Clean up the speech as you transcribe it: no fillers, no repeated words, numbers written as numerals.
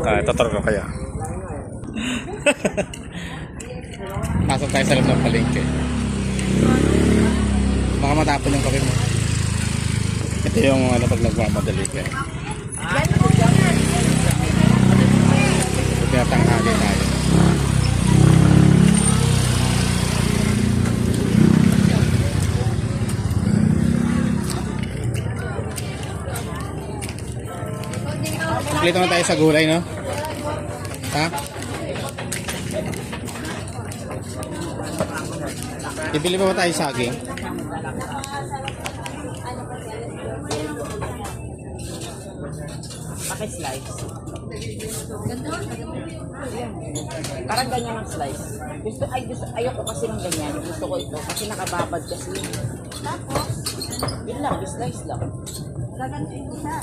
Tutor ko kaya. Pasok tayo sa loob ng palengke. Baka matapon yung kape mo. Ito yung ano pag nagmamadali ka. Pinatanghali tayo. Kompleto na tayo sa gulay, no? Ha? Bibili pa ba tayo saging? Paki-slice. Parang ganyan ang slice. Ayoko kasi ng ganyan. Gusto ko ito kasi nakababad kasi. Tapos, yun lang, slice lang. Gaganto yung isa.